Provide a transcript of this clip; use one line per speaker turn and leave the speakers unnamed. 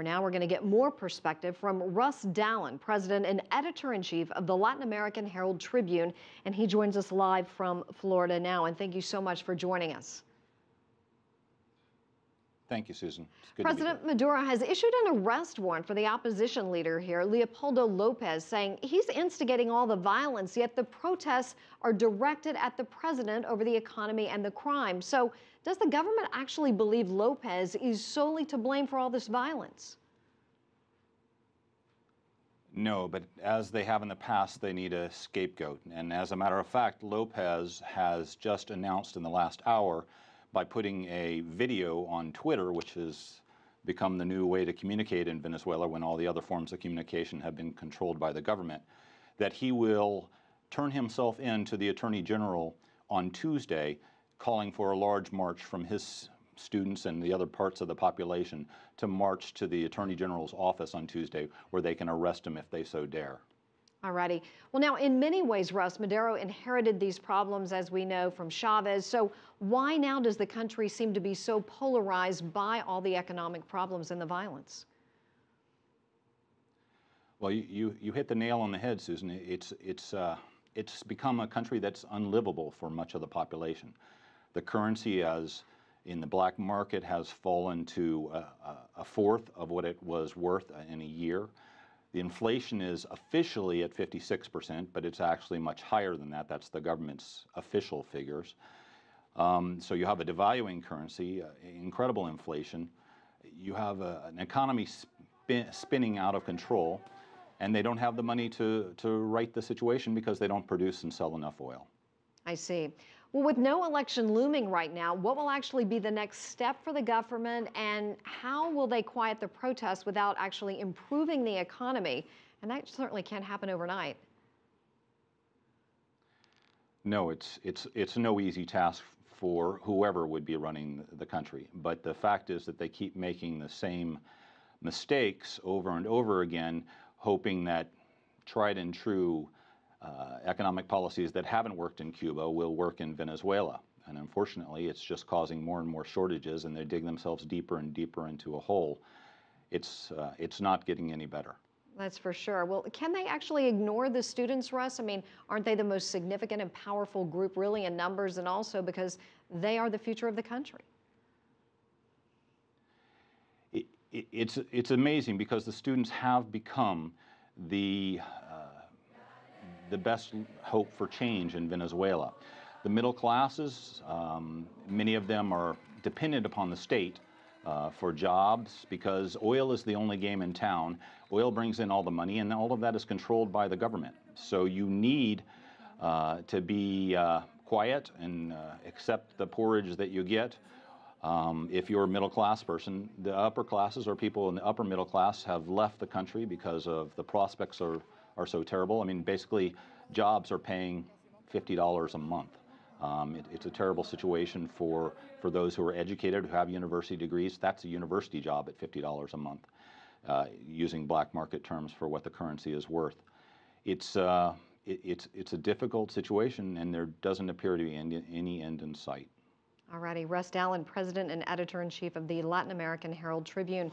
For now, we're going to get more perspective from Russ Dallen, president and editor-in-chief of the Latin American Herald Tribune, and he joins us live from Florida now. And thank you so much for joining us.
Thank you, Susan. It's good
President
to be here.
Maduro has issued an arrest warrant for the opposition leader here, Leopoldo Lopez, saying he's instigating all the violence, yet the protests are directed at the president over the economy and the crime. So does the government actually believe Lopez is solely to blame for all this violence?
No, but as they have in the past, they need a scapegoat. And as a matter of fact, Lopez has just announced in the last hour, by putting a video on Twitter, which has become the new way to communicate in Venezuela when all the other forms of communication have been controlled by the government, that he will turn himself in to the Attorney General on Tuesday, calling for a large march from his students and the other parts of the population to march to the Attorney General's office on Tuesday, where they can arrest him if they so dare.
All righty. Well, now, in many ways, Russ, Maduro inherited these problems, as we know, from Chavez. So why now does the country seem to be so polarized by all the economic problems and the violence?
Well, you hit the nail on the head, Susan. It's become a country that's unlivable for much of the population. The currency, as in the black market, has fallen to a fourth of what it was worth in a year. The inflation is officially at 56%, but it's actually much higher than that. That's the government's official figures. So you have a devaluing currency, incredible inflation. You have an economy spinning out of control, and they don't have the money to right the situation because they don't produce and sell enough oil.
I see. Well, with no election looming right now, what will actually be the next step for the government, and how will they quiet the protests without actually improving the economy? And that certainly can't happen overnight.
No, it's no easy task for whoever would be running the country. But the fact is that they keep making the same mistakes over and over again, hoping that tried and true economic policies that haven't worked in Cuba will work in Venezuela. And unfortunately, it's just causing more and more shortages, and they dig themselves deeper and deeper into a hole. It's not getting any better.
That's for sure. Well, can they actually ignore the students, Russ? I mean, aren't they the most significant and powerful group really in numbers, and also because they are the future of the country?
It's amazing because the students have become the best hope for change in Venezuela. The middle classes, many of them are dependent upon the state for jobs because oil is the only game in town. Oil brings in all the money, and all of that is controlled by the government. So you need to be quiet and accept the porridge that you get. If you're a middle class person, the upper classes or people in the upper middle class have left the country because of the prospects are so terrible. I mean, basically, jobs are paying $50 a month. It's a terrible situation for those who are educated, who have university degrees. That's a university job at $50 a month, using black market terms for what the currency is worth. It's a difficult situation, and there doesn't appear to be any end in sight.
All righty. Russ Dallen, president and editor-in-chief of the Latin American Herald Tribune.